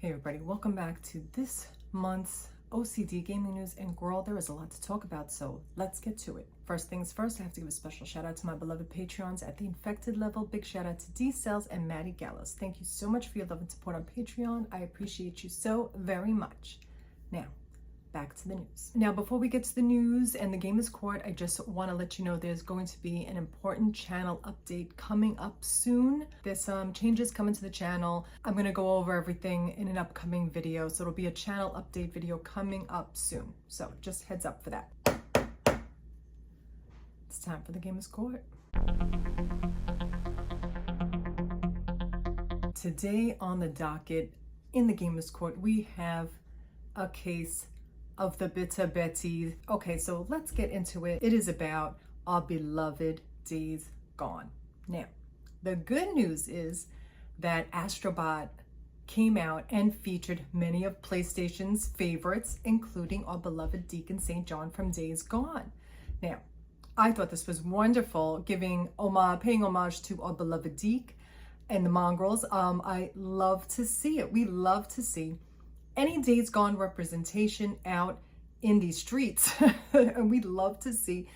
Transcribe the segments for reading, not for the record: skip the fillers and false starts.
Hey everybody, welcome back to this month's O.C.D gaming news and world. There is a lot to talk about, so let's get to it. First things first, I have to give a special shout out to my beloved Patreons at the infected level. Big shout out to D Cells and Maddie Gallows. Thank you so much for your love and support on Patreon. I appreciate you so very much. Now, back to the news. Now, before we get to the news and the Gamers Court, I just want to let you know there's going to be an important channel update coming up soon. There's some changes coming to the channel. I'm going to go over everything in an upcoming video, so it'll be a channel update video coming up soon. So just heads up for that. It's time for the Gamers Court. Today on the docket in the Gamers Court, we have a case of the bitter Betty. Okay, so let's get into it. It is about our beloved Days Gone. Now, the good news is that Astrobot came out and featured many of PlayStation's favorites, including our beloved Deacon St. John from Days Gone. Now, I thought this was wonderful, paying homage to our beloved Deke and the Mongrels. I love to see it. We love to see any Days Gone representation out in these streets. And we'd love to see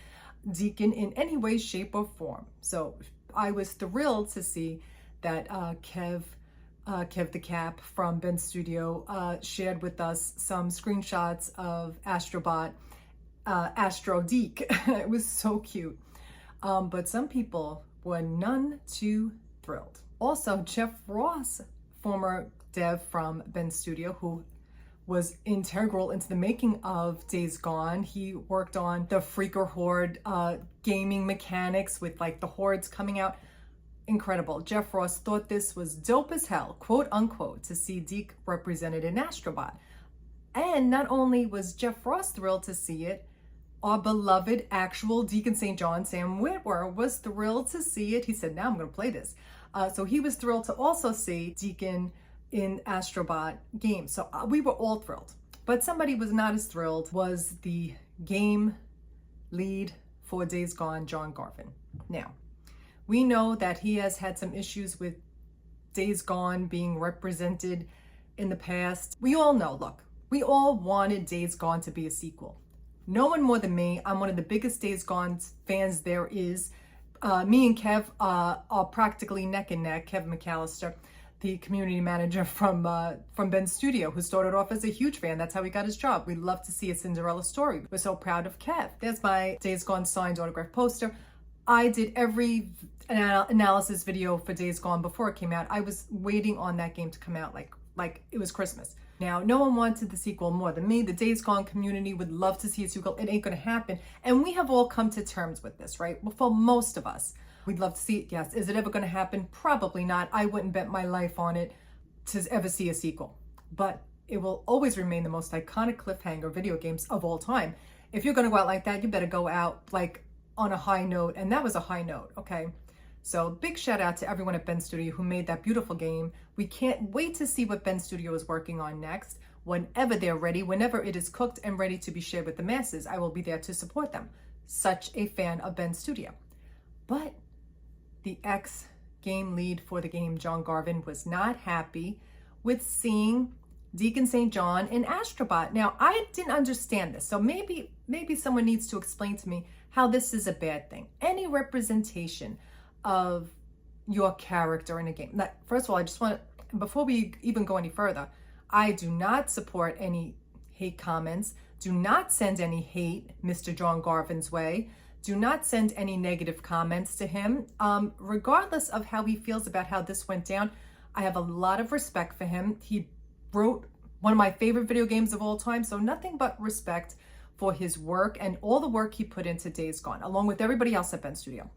Deacon in any way, shape, or form. So I was thrilled to see that Kev the Cap from Ben Studio shared with us some screenshots of Astrobot, Astro Deke. It was so cute. But some people were none too thrilled. Also, Jeff Ross, former dev from Ben Studio, who was integral into the making of Days Gone. He worked on the Freaker Horde gaming mechanics with like the hordes coming out. Incredible. Jeff Ross thought this was dope as hell, quote unquote, to see Deke represented in Astrobot. And not only was Jeff Ross thrilled to see it, our beloved actual Deacon St. John, Sam Witwer, was thrilled to see it. He said, now I'm going to play this. So he was thrilled to also see Deacon in Astrobot games. So we were all thrilled. But somebody was not as thrilled was the game lead for Days Gone, John Garvin. Now, we know that he has had some issues with Days Gone being represented in the past. We all know, look, we all wanted Days Gone to be a sequel. No one more than me. I'm one of the biggest Days Gone fans there is. Me and Kev are practically neck and neck. Kev McAllister, the community manager from Ben Studio, who started off as a huge fan. That's how he got his job. We love to see a Cinderella story. We're so proud of Kev. There's my Days Gone signed autograph poster. I did every analysis video for Days Gone before it came out. I was waiting on that game to come out like it was Christmas. Now, no one wanted the sequel more than me. The Days Gone community would love to see a sequel. It ain't gonna happen. And we have all come to terms with this, right? Well, for most of us, we'd love to see it, yes. Is it ever gonna happen? Probably not. I wouldn't bet my life on it to ever see a sequel. But it will always remain the most iconic cliffhanger video games of all time. If you're gonna go out like that, you better go out like on a high note. And that was a high note, okay? So big shout out to everyone at Ben Studio who made that beautiful game. We can't wait to see what Ben Studio is working on next. Whenever they're ready, whenever it is cooked and ready to be shared with the masses, I will be there to support them. Such a fan of Ben Studio. But the ex-game lead for the game, John Garvin, was not happy with seeing Deacon St. John in Astrobot. Now, I didn't understand this, so maybe someone needs to explain to me how this is a bad thing. Any representation of your character in a game. Now, first of all, I just want to, before we even go any further, I do not support any hate comments. Do not send any hate Mr. John Garvin's way. Do not send any negative comments to him. Regardless of how he feels about how this went down, I have a lot of respect for him. He wrote one of my favorite video games of all time, so nothing but respect for his work and all the work he put into Days Gone, along with everybody else at Ben Studio.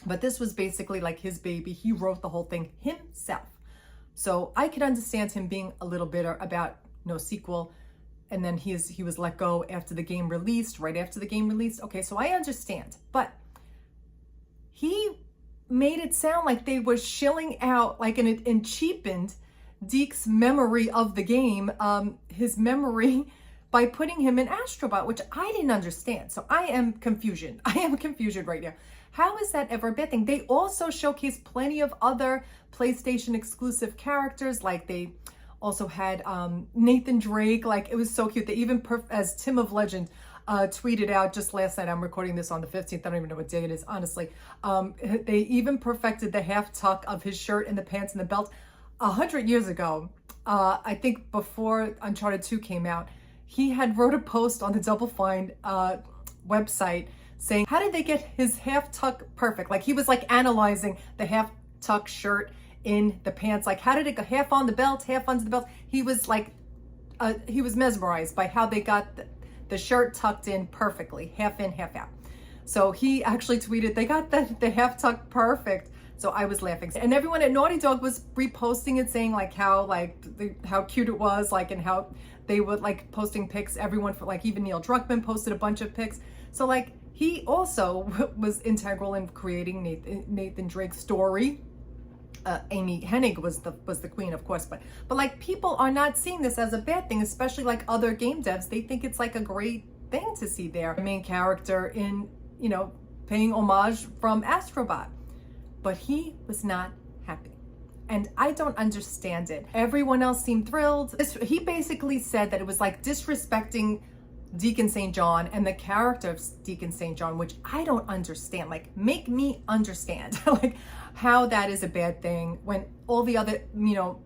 But this was basically like his baby. He wrote the whole thing himself. So I could understand him being a little bitter about no sequel. And then he was let go after the game released, right after the game released. Okay, so I understand. But he made it sound like they were shilling out, like, and cheapened Deke's memory of the game, his memory, by putting him in Astrobot, which I didn't understand. So I am confusion. I am confusion right now. How is that ever a bad thing? They also showcase plenty of other PlayStation exclusive characters, like they also had Nathan Drake. Like, it was so cute. They even, as Tim of Legend tweeted out just last night, I'm recording this on the 15th, I don't even know what day it is, honestly. They even perfected the half tuck of his shirt and the pants and the belt 100 years ago. I think before Uncharted 2 came out, he had wrote a post on the Double Fine website saying, how did they get his half tuck perfect? Like, he was like analyzing the half tuck shirt in the pants. Like, how did it go half on the belt, half under the belt? He was like, he was mesmerized by how they got the shirt tucked in perfectly, half in, half out. So he actually tweeted, they got the half tuck perfect. So I was laughing. And everyone at Naughty Dog was reposting it, saying like how cute it was, like, and how they would like posting pics. Everyone, for like, even Neil Druckmann posted a bunch of pics. So like, he also was integral in creating Nathan Drake's story. Amy Hennig was the queen, of course, but like, people are not seeing this as a bad thing, especially like other game devs. They think it's like a great thing to see their main character in, you know, paying homage from Astrobot. But he was not happy. And I don't understand it. Everyone else seemed thrilled. He basically said that it was like disrespecting Deacon St. John and the character of Deacon St. John, which I don't understand. Like, make me understand like how that is a bad thing when all the other, you know,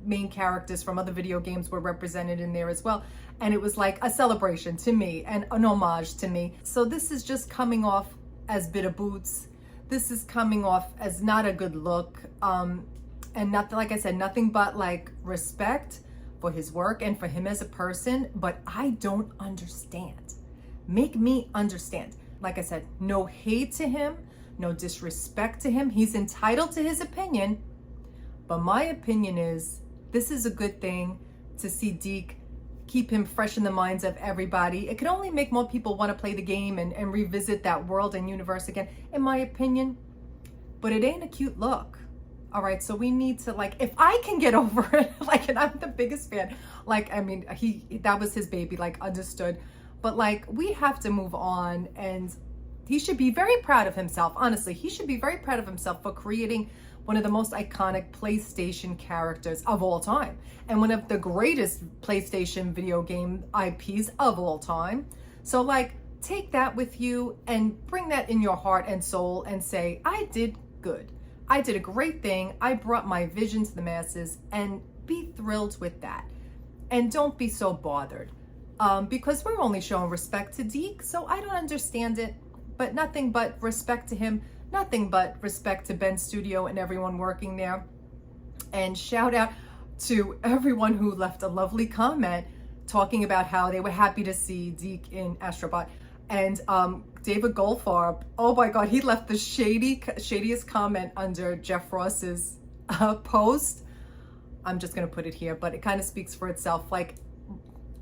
main characters from other video games were represented in there as well. And it was like a celebration to me and an homage to me. So this is just coming off as bitter boots. This is coming off as not a good look. And nothing, like I said, nothing but like respect for his work and for him as a person, but I don't understand. Make me understand. Like I said, no hate to him, no disrespect to him. He's entitled to his opinion, but my opinion is this is a good thing to see Deke, keep him fresh in the minds of everybody. It can only make more people want to play the game and revisit that world and universe again, in my opinion, but it ain't a cute look. All right, so we need to, like, if I can get over it, like, and I'm the biggest fan, like, I mean, that was his baby, like, understood, but like, we have to move on, and he should be very proud of himself. Honestly, he should be very proud of himself for creating one of the most iconic PlayStation characters of all time, and one of the greatest PlayStation video game IPs of all time. So like, take that with you and bring that in your heart and soul and say, I did good. I did a great thing. I brought my vision to the masses, and be thrilled with that. And don't be so bothered because we're only showing respect to Deke. So I don't understand it, but nothing but respect to him. Nothing but respect to Ben Studio and everyone working there. And shout out to everyone who left a lovely comment talking about how they were happy to see Deke in Astrobot. And David Goldfarb, oh my God, he left the shadiest comment under Jeff Ross's post. I'm just gonna put it here, but it kind of speaks for itself. Like,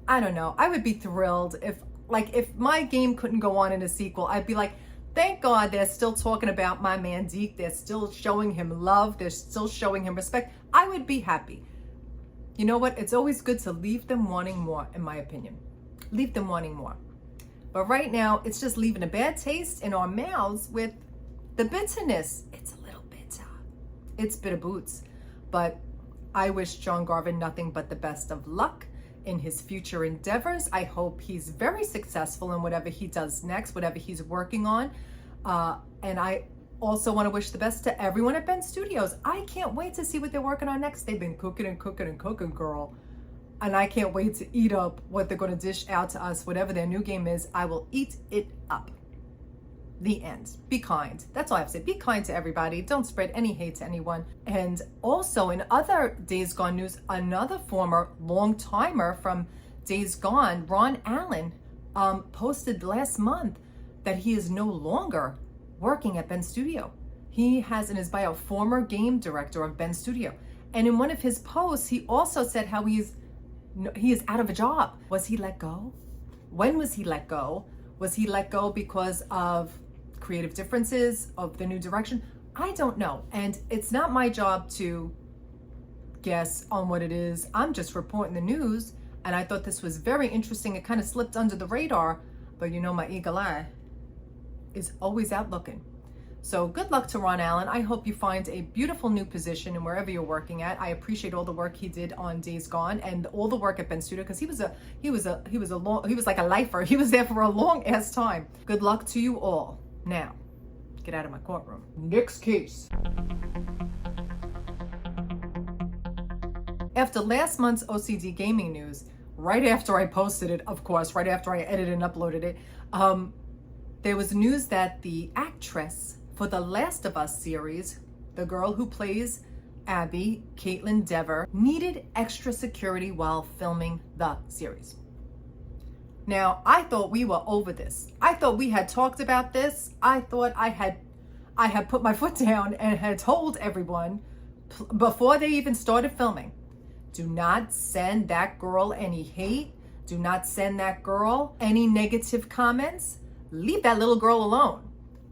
I don't know, I would be thrilled if my game couldn't go on in a sequel. I'd be like, thank God they're still talking about my man Deke. They're still showing him love. They're still showing him respect. I would be happy. You know what? It's always good to leave them wanting more, in my opinion. Leave them wanting more. But right now, it's just leaving a bad taste in our mouths with the bitterness. It's a little bitter. It's bitter boots. But I wish John Garvin nothing but the best of luck in his future endeavors. I hope he's very successful in whatever he does next, whatever he's working on. And I also want to wish the best to everyone at Ben Studios. I can't wait to see what they're working on next. They've been cooking and cooking and cooking, girl. And I can't wait to eat up what they're going to dish out to us. Whatever their new game is, I will eat it up. The end. Be kind. That's all I have to say. Be kind to everybody. Don't spread any hate to anyone. And also, in other Days Gone news, another former long-timer from Days Gone, Ron Allen, posted last month that he is no longer working at Ben Studio. He has in his bio, former game director of Ben Studio. And in one of his posts, he also said how he is out of a job. Was he let go? When was he let go? Was he let go because of creative differences, of the new direction? I don't know. And it's not my job to guess on what it is. I'm just reporting the news. And I thought this was very interesting. It kind of slipped under the radar, but you know, my eagle eye is always out looking. So good luck to Ron Allen. I hope you find a beautiful new position and wherever you're working at. I appreciate all the work he did on Days Gone and all the work at Ben Studio, because he was like a lifer. He was there for a long ass time. Good luck to you all. Now, get out of my courtroom. Next case. After last month's O.C.D gaming news, right after I posted it, of course, right after I edited and uploaded it, there was news that the actress for the Last of Us series, the girl who plays Abby, Caitlin Dever, needed extra security while filming the series. Now, I thought we were over this. I thought we had talked about this. I thought I had put my foot down and had told everyone before they even started filming, do not send that girl any hate. Do not send that girl any negative comments. Leave that little girl alone.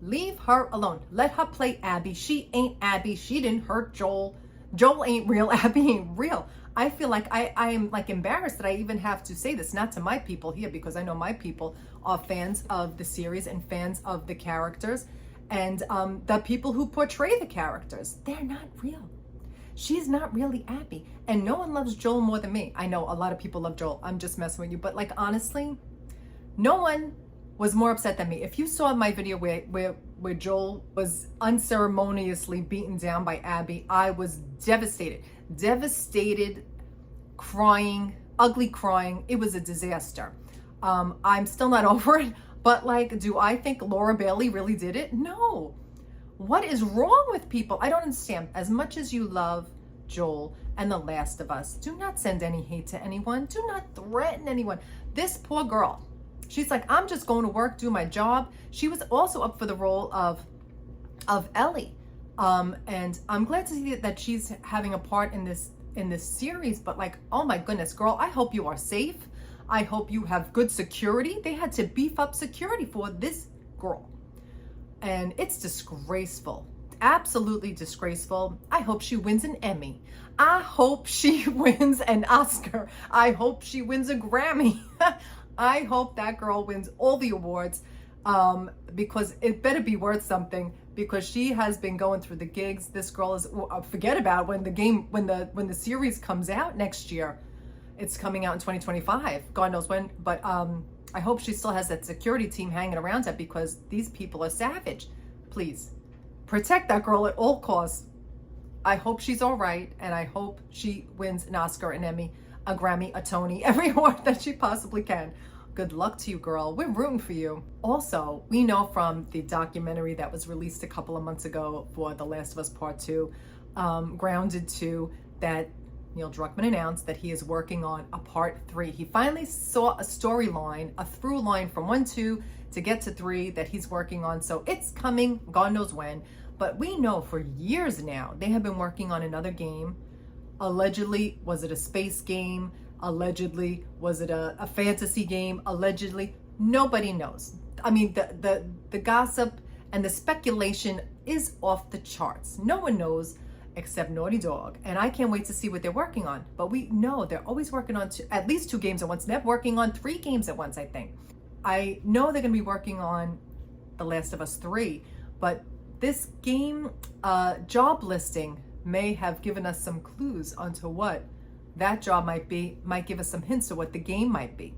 Leave her alone. Let her play Abby. She ain't Abby. She didn't hurt Joel. Joel ain't real. Abby ain't real. I feel like I am like embarrassed that I even have to say this, not to my people here, because I know my people are fans of the series and fans of the characters, and the people who portray the characters. They're not real. She's not really Abby. And no one loves Joel more than me. I know a lot of people love Joel. I'm just messing with you. But like, honestly, no one was more upset than me. If you saw my video where Joel was unceremoniously beaten down by Abby, I was devastated. Devastated, crying, ugly crying. It was a disaster. I'm still not over it. But like, do I think Laura Bailey really did it? No. What is wrong with people? I don't understand. As much as you love Joel and The Last of Us, do not send any hate to anyone. Do not threaten anyone. This poor girl, she's like, I'm just going to work, do my job. She was also up for the role of Ellie. And I'm glad to see that she's having a part in this series. But like, oh my goodness, girl, I hope you are safe. I hope you have good security. They had to beef up security for this girl. And it's disgraceful. Absolutely disgraceful. I hope she wins an Emmy. I hope she wins an Oscar. I hope she wins a Grammy. I hope that girl wins all the awards, because it better be worth something, because she has been going through the gigs. This girl is, forget about when the series comes out next year. It's coming out in 2025. God knows when, but I hope she still has that security team hanging around her, because these people are savage. Please protect that girl at all costs. I hope she's all right, and I hope she wins an Oscar, an Emmy, a Grammy, a Tony, every award that she possibly can. Good luck to you, girl. We're rooting for you. Also, we know from the documentary that was released a couple of months ago for The Last of Us Part 2, Grounded 2, that Neil Druckmann announced that he is working on a part 3. He finally saw a storyline, a through line from 1, 2 to get to 3 that he's working on. So it's coming, God knows when. But we know for years now, they have been working on another game. Allegedly, was it a space game? Allegedly, was it a fantasy game? Allegedly, nobody knows. I mean, the gossip and the speculation is off the charts. No one knows except Naughty Dog. And I can't wait to see what they're working on. But we know they're always working on at least 2 games at once. They're working on 3 games at once, I think. I know they're going to be working on The Last of Us 3, but this game job listing may have given us some clues onto what that job might be, might give us some hints of what the game might be.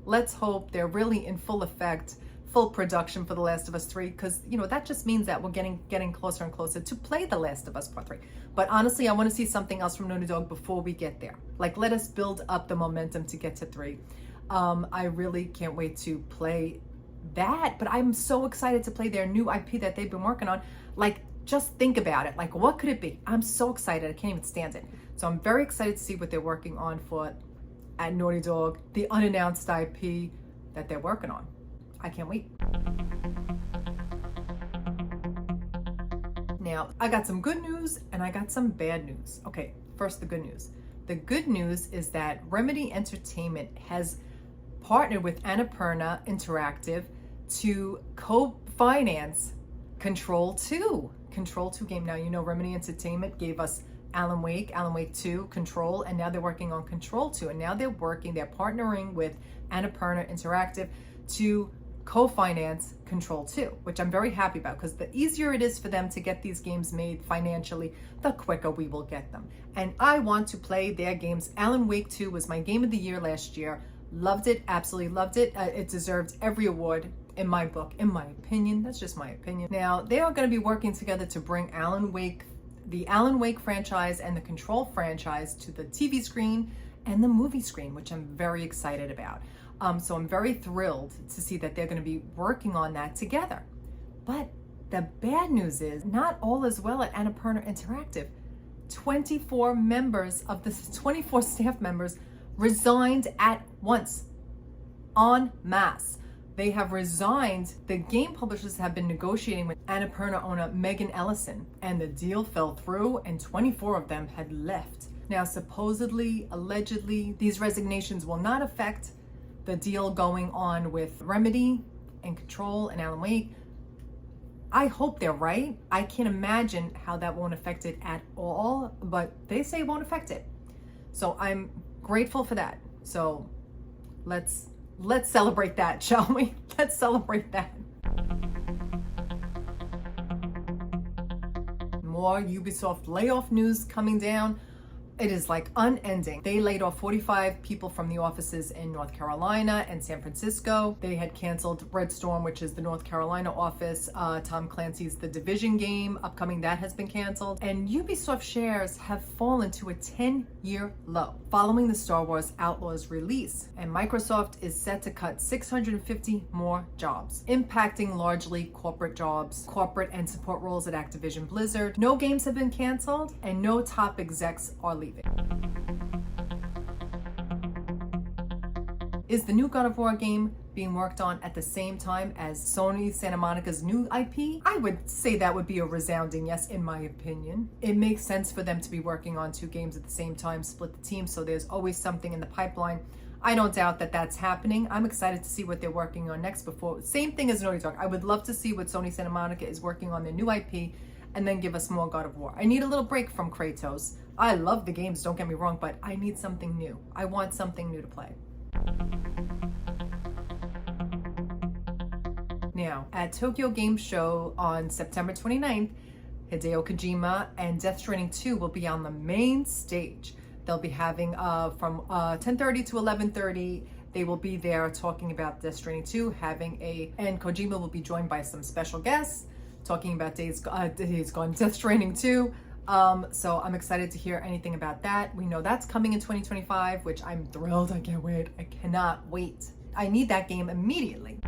Let's hope they're really in full effect, full production for The Last of Us 3, because, you know, that just means that we're getting closer and closer to play The Last of Us Part 3. But honestly, I want to see something else from Naughty Dog before we get there. Like, let us build up the momentum to get to 3. I really can't wait to play that, but I'm so excited to play their new IP that they've been working on. Like, just think about it. Like, what could it be? I'm so excited. I can't even stand it. So I'm very excited to see what they're working on at Naughty Dog, the unannounced IP that they're working on. I can't wait. Now, I got some good news and I got some bad news. Okay, first the good news. The good news is that Remedy Entertainment has partnered with Annapurna Interactive to co-finance Control 2 game. Now, you know, Remedy Entertainment gave us Alan Wake 2, Control, and now they're working on Control 2. And now they're partnering with Annapurna Interactive to co-finance Control 2, which I'm very happy about, because the easier it is for them to get these games made financially, the quicker we will get them. And I want to play their games. Alan Wake 2 was my game of the year last year. Loved it, absolutely loved it. It deserved every award in my book, in my opinion. That's just my opinion. Now, they are going to be working together to bring the Alan Wake franchise and the Control franchise to the TV screen and the movie screen, which I'm very excited about. So I'm very thrilled to see that they're going to be working on that together. But the bad news is not all is well at Annapurna Interactive. 24 staff members resigned at once, en masse. They have resigned. The game publishers have been negotiating with Annapurna owner Megan Ellison, and the deal fell through and 24 of them had left. Now, supposedly, allegedly, these resignations will not affect the deal going on with Remedy and Control and Alan Wake. I hope they're right. I can't imagine how that won't affect it at all, but they say it won't affect it. So I'm grateful for that. So let's celebrate that, shall we? Let's celebrate that. More Ubisoft layoff news coming down. It is like unending. They laid off 45 people from the offices in North Carolina and San Francisco. They had canceled Red Storm, which is the North Carolina office. Tom Clancy's The Division game, upcoming, that has been canceled. And Ubisoft shares have fallen to a 10-year low following the Star Wars Outlaws release. And Microsoft is set to cut 650 more jobs, impacting largely corporate jobs, corporate and support roles at Activision Blizzard. No games have been canceled and no top execs are leaving. Is the new God of War game being worked on at the same time as Sony Santa Monica's new IP? I would say that would be a resounding yes, in my opinion. It makes sense for them to be working on two games at the same time, split the team, so there's always something in the pipeline. I don't doubt that that's happening. I'm excited to see what they're working on next. Same thing as Naughty Dog. I would love to see what Sony Santa Monica is working on, their new IP, and then give us more God of War. I need a little break from Kratos. I love the games, don't get me wrong, but I need something new. I want something new to play. Now, at Tokyo Game Show on September 29th, Hideo Kojima and Death Stranding 2 will be on the main stage. They'll be having from 10:30 to 11:30. They will be there talking about Death Stranding 2, and Kojima will be joined by some special guests talking about Days Gone, Death Stranding 2. So I'm excited to hear anything about that. We know that's coming in 2025, which I'm thrilled. I can't wait. I cannot wait. I need that game immediately.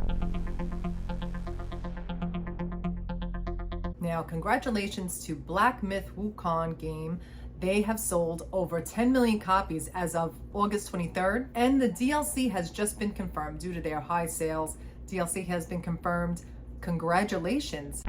Now, congratulations to Black Myth Wukong game. They have sold over 10 million copies as of August 23rd, and the DLC has just been confirmed due to their high sales. DLC has been confirmed. Congratulations.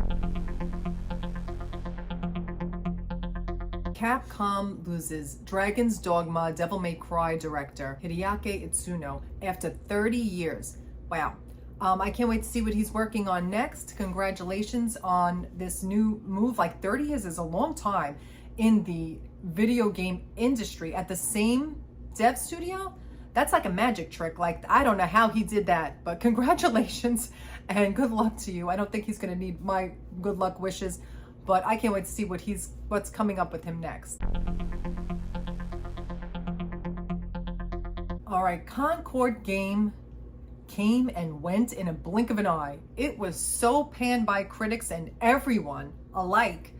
Capcom loses Dragon's Dogma Devil May Cry director Hideaki Itsuno after 30 years. Wow. I can't wait to see what he's working on next. Congratulations on this new move. Like 30 years is a long time in the video game industry at the same dev studio. That's like a magic trick. Like, I don't know how he did that, but congratulations and good luck to you. I don't think he's going to need my good luck wishes, but I can't wait to see what's coming up with him next. All right, Concord game came and went in a blink of an eye. It was so panned by critics and everyone alike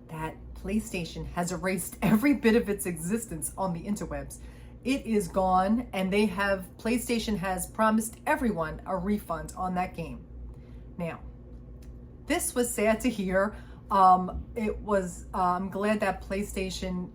that PlayStation has erased every bit of its existence on the interwebs. It is gone, and PlayStation has promised everyone a refund on that game. Now, this was sad to hear. I'm glad that PlayStation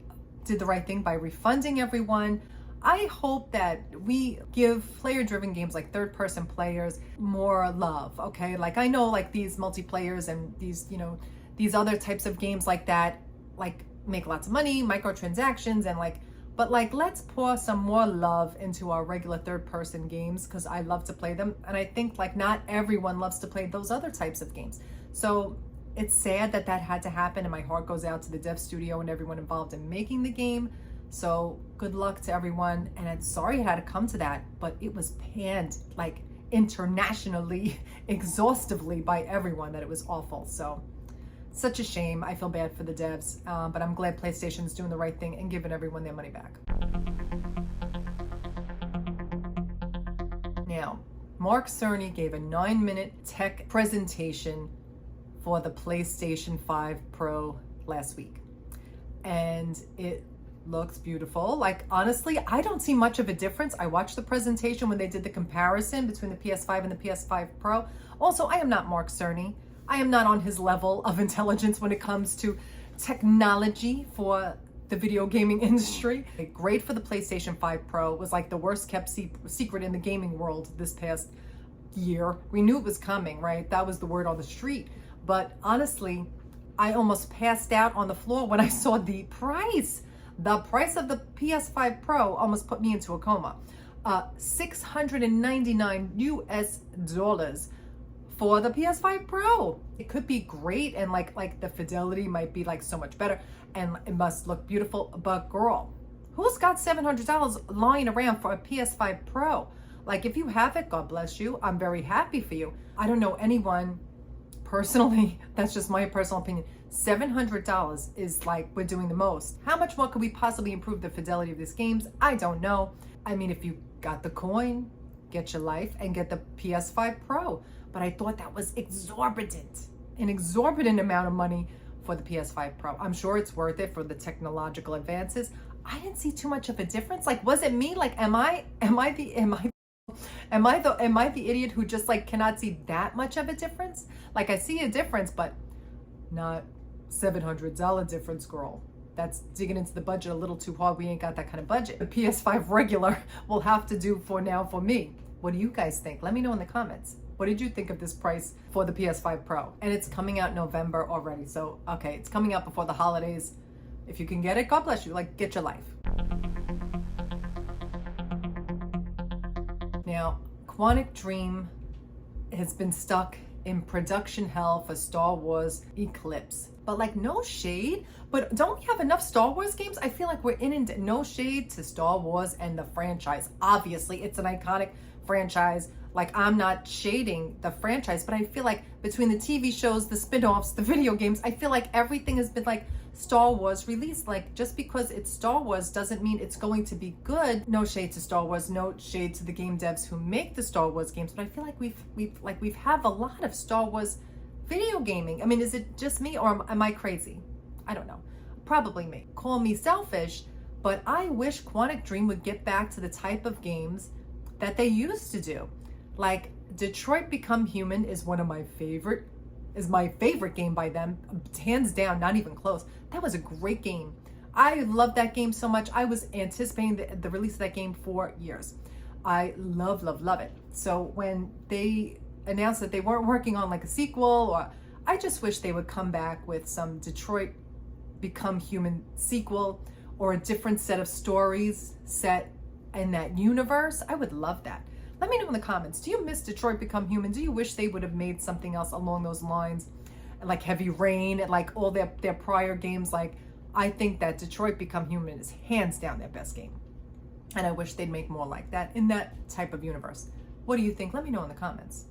did the right thing by refunding everyone. I hope that we give player-driven games like third-person players more love, okay? Like, I know like these multiplayers and these other types of games like that, like, make lots of money, microtransactions, and but let's pour some more love into our regular third-person games, because I love to play them, and I think like not everyone loves to play those other types of games. So it's sad that had to happen, and my heart goes out to the dev studio and everyone involved in making the game. So good luck to everyone, and I'm sorry it had to come to that, but it was panned. Like, internationally, exhaustively by everyone that it was awful. So such a shame. I feel bad for the devs, but I'm glad PlayStation's doing the right thing and giving everyone their money back. Now, Mark Cerny gave a 9-minute tech presentation for the PlayStation 5 Pro last week. And it looks beautiful. Like, honestly, I don't see much of a difference. I watched the presentation when they did the comparison between the PS5 and the PS5 Pro. Also, I am not Mark Cerny. I am not on his level of intelligence when it comes to technology for the video gaming industry. Great for the PlayStation 5 Pro. It was like the worst kept secret in the gaming world this past year. We knew it was coming, right? That was the word on the street. But honestly, I almost passed out on the floor when I saw the price. The price of the PS5 Pro almost put me into a coma. $699 for the PS5 Pro. It could be great, and like the fidelity might be like so much better, and it must look beautiful. But girl, who's got $700 lying around for a PS5 Pro? Like, if you have it, God bless you. I'm very happy for you. I don't know anyone personally, that's just my personal opinion. $700 is like, we're doing the most. How much more could we possibly improve the fidelity of these games? I don't know. I mean, if you got the coin, get your life and get the PS5 Pro. But I thought that was exorbitant, an exorbitant amount of money for the PS5 Pro. I'm sure it's worth it for the technological advances. I didn't see too much of a difference. Like, was it me? Like, am I the idiot who just like cannot see that much of a difference? Like, I see a difference, but not $700 difference, girl. That's digging into the budget a little too hard. We ain't got that kind of budget. The PS5 regular will have to do for now for me. What do you guys think? Let me know in the comments. What did you think of this price for the PS5 Pro? And it's coming out November already. So, okay, it's coming out before the holidays. If you can get it, God bless you. Like, get your life. Now, Quantic Dream has been stuck in production hell for Star Wars Eclipse. But like, no shade, but don't we have enough Star Wars games? I feel like we're inundated. No shade to Star Wars and the franchise. Obviously, it's an iconic franchise. Like, I'm not shading the franchise, but I feel like between the TV shows, the spin-offs, the video games, I feel like everything has been like Star Wars released. Like, just because it's Star Wars doesn't mean it's going to be good. No shade to Star Wars, no shade to the game devs who make the Star Wars games, but I feel like we've had a lot of Star Wars video gaming. I mean, is it just me, or am I crazy? I don't know. Probably me. Call me selfish, but I wish Quantic Dream would get back to the type of games that they used to do. Like, Detroit Become Human is my favorite game by them, hands down, not even close. That was a great game. I love that game so much. I was anticipating the release of that game for years. I love it. So when they announced that they weren't working on like a sequel, or I just wish they would come back with some Detroit Become Human sequel, or a different set of stories set in that universe. I would love that. Let me know in the comments. Do you miss Detroit Become Human? Do you wish they would have made something else along those lines? Like Heavy Rain and like all their prior games. Like, I think that Detroit Become Human is hands down their best game. And I wish they'd make more like that in that type of universe. What do you think? Let me know in the comments.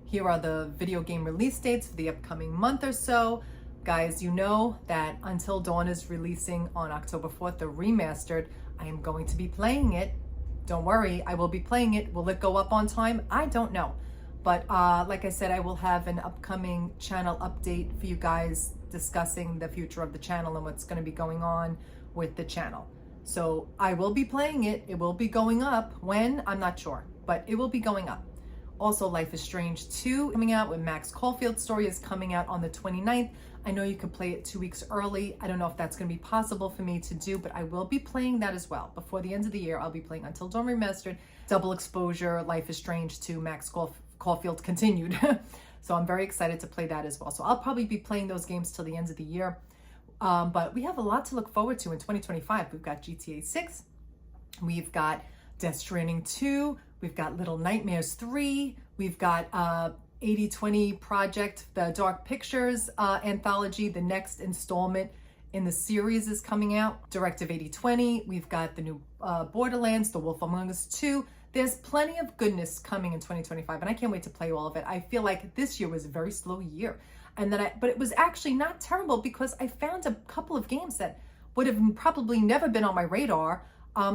Here are the video game release dates for the upcoming month or so. Guys, you know that Until Dawn is releasing on October 4th, the remastered. I am going to be playing it. Don't worry, I will be playing it. Will it go up on time? I don't know. But like I said, I will have an upcoming channel update for you guys discussing the future of the channel and what's going to be going on with the channel. So I will be playing it. It will be going up. When? I'm not sure, but it will be going up. Also, Life is Strange 2 coming out with Max Caulfield's story is coming out on the 29th. I know you can play it 2 weeks early. I don't know if that's going to be possible for me to do, but I will be playing that as well. Before the end of the year, I'll be playing Until Dawn Remastered, Double Exposure, Life is Strange 2, Max Caulfield Continued. So I'm very excited to play that as well. So I'll probably be playing those games till the end of the year. But we have a lot to look forward to in 2025. We've got GTA 6. We've got Death Stranding 2. We've got Little Nightmares 3. We've got 80/20 Project, the Dark Pictures anthology. The next installment in the series is coming out. Directive 8020, we've got the new Borderlands, The Wolf Among Us 2. There's plenty of goodness coming in 2025, and I can't wait to play all of it. I feel like this year was a very slow year, but it was actually not terrible because I found a couple of games that would have probably never been on my radar.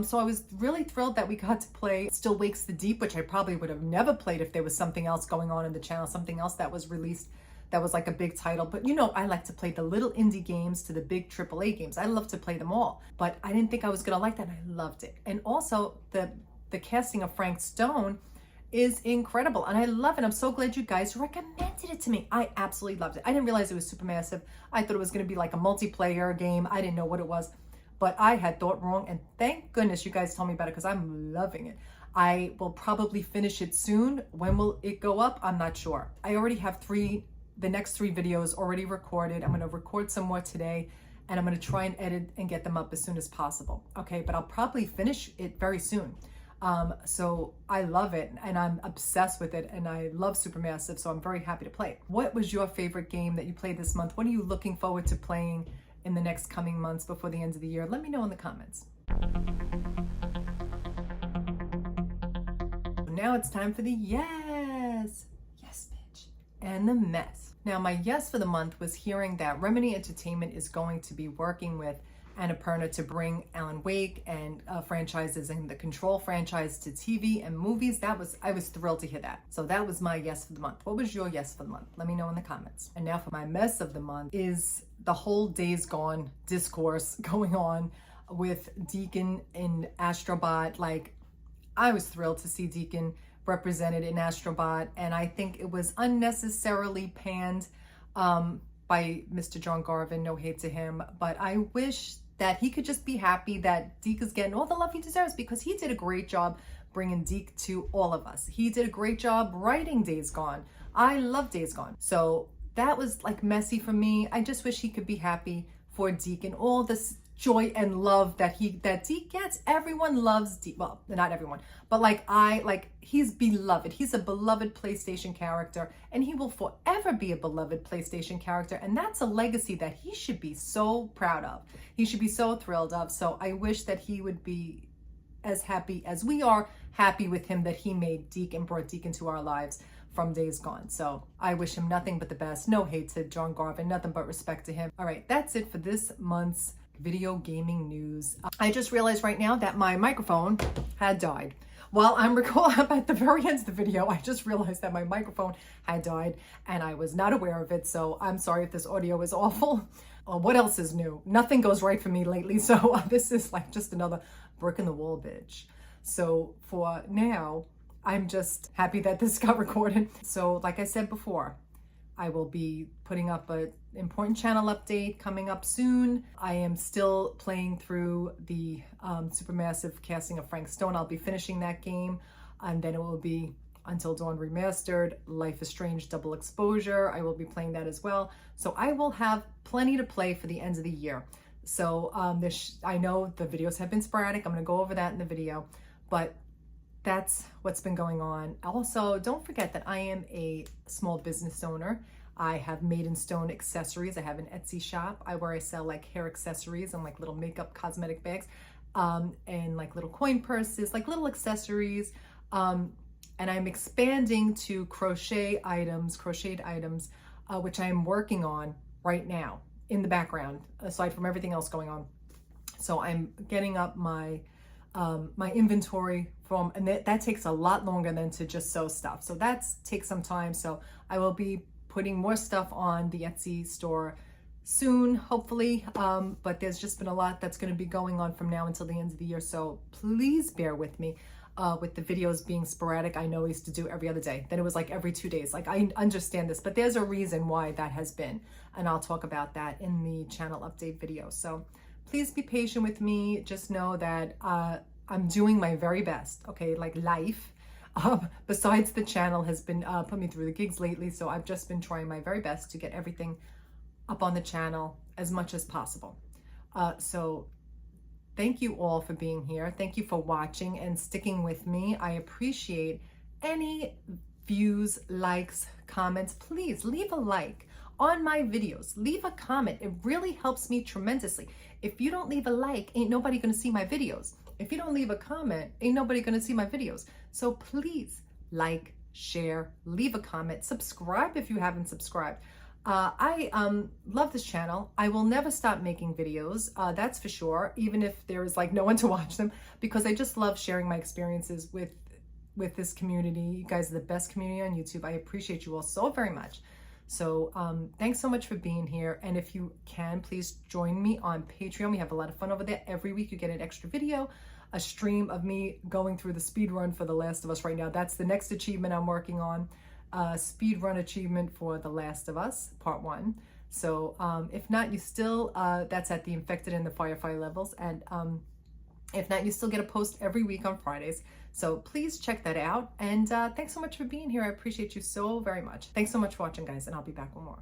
So I was really thrilled that we got to play Still Wakes the Deep, which I probably would have never played if there was something else going on in the channel, something else that was released that was like a big title. But you know, I like to play the little indie games to the big AAA games. I love to play them all, but I didn't think I was gonna like that, and I loved it. And also the casting of Frank Stone is incredible, and I love it. I'm so glad you guys recommended it to me. I absolutely loved it. I didn't realize it was Supermassive. I thought it was gonna be like a multiplayer game. I didn't know what it was. But I had thought wrong, and thank goodness you guys told me about it because I'm loving it. I will probably finish it soon. When will it go up? I'm not sure. I already have the next 3 videos already recorded. I'm going to record some more today, and I'm going to try and edit and get them up as soon as possible. Okay, but I'll probably finish it very soon. So I love it, and I'm obsessed with it, and I love Supermassive, so I'm very happy to play it. What was your favorite game that you played this month? What are you looking forward to playing in the next coming months before the end of the year? Let me know in the comments. Now it's time for the yes bitch, and the mess. Now my yes for the month was hearing that Remedy Entertainment is going to be working with Annapurna to bring Alan Wake and franchises and the Control franchise to TV and movies. I was thrilled to hear that. So that was my yes for the month. What was your yes for the month? Let me know in the comments. And now for my mess of the month is the whole Days Gone discourse going on with Deacon in Astrobot. Like, I was thrilled to see Deacon represented in Astrobot, and I think it was unnecessarily panned by Mr. John Garvin. No hate to him, but I wish that he could just be happy that Deke is getting all the love he deserves, because he did a great job bringing Deke to all of us. He did a great job writing Days Gone. I love Days Gone. So that was like messy for me. I just wish he could be happy for Deke and all this joy and love that Deke gets. Everyone loves Deke. Well, not everyone, but he's beloved. He's a beloved PlayStation character, and he will forever be a beloved PlayStation character. And that's a legacy that he should be so proud of. He should be so thrilled of. So I wish that he would be as happy as we are happy with him that he made Deke and brought Deke into our lives from Days Gone. So I wish him nothing but the best. No hate to John Garvin, nothing but respect to him. All right, that's it for this month's video gaming news. I just realized right now that my microphone had died. While I'm at the very end of the video, I just realized that my microphone had died, and I was not aware of it. So I'm sorry if this audio is awful. What else is new? Nothing goes right for me lately. So this is like just another brick in the wall, bitch. So for now, I'm just happy that this got recorded. So like I said before, I will be putting up an important channel update coming up soon. I am still playing through the Supermassive casting of Frank Stone. I'll be finishing that game, and then it will be Until Dawn Remastered, Life is Strange Double Exposure. I will be playing that as well. So I will have plenty to play for the end of the year. So I know the videos have been sporadic. I'm going to go over that in the video, but that's what's been going on. Also, don't forget that I am a small business owner. I have Made in Stone accessories. I have an Etsy shop where I sell like hair accessories and like little makeup cosmetic bags, and like little coin purses, like little accessories. And I'm expanding to crocheted items, which I am working on right now in the background, aside from everything else going on. So I'm getting up my inventory and that takes a lot longer than to just sew stuff. So that takes some time. So I will be putting more stuff on the Etsy store soon, hopefully. But there's just been a lot that's going to be going on from now until the end of the year. So please bear with me with the videos being sporadic. I know I used to do every other day. Then it was like every 2 days. Like, I understand this, but there's a reason why that has been. And I'll talk about that in the channel update video. So please be patient with me. Just know that I'm doing my very best, okay? Like life, besides the channel, has been put me through the gigs lately. So I've just been trying my very best to get everything up on the channel as much as possible. So thank you all for being here. Thank you for watching and sticking with me. I appreciate any views, likes, comments. Please leave a like on my videos. Leave a comment. It really helps me tremendously. If you don't leave a like, ain't nobody gonna see my videos. If you don't leave a comment, ain't nobody gonna see my videos. So please like, share, leave a comment, subscribe if you haven't subscribed. I love this channel. I will never stop making videos, that's for sure, even if there is like no one to watch them, because I just love sharing my experiences with this community. You guys are the best community on YouTube. I appreciate you all so very much. So thanks so much for being here. And if you can, please join me on Patreon. We have a lot of fun over there. Every week you get an extra video, a stream of me going through the speed run for The Last of Us right now. That's the next achievement I'm working on. Speed run achievement for The Last of Us Part 1. So if not, you still, that's at the infected and the firefly levels. And if not, you still get a post every week on Fridays. So please check that out. And thanks so much for being here. I appreciate you so very much. Thanks so much for watching, guys, and I'll be back with more.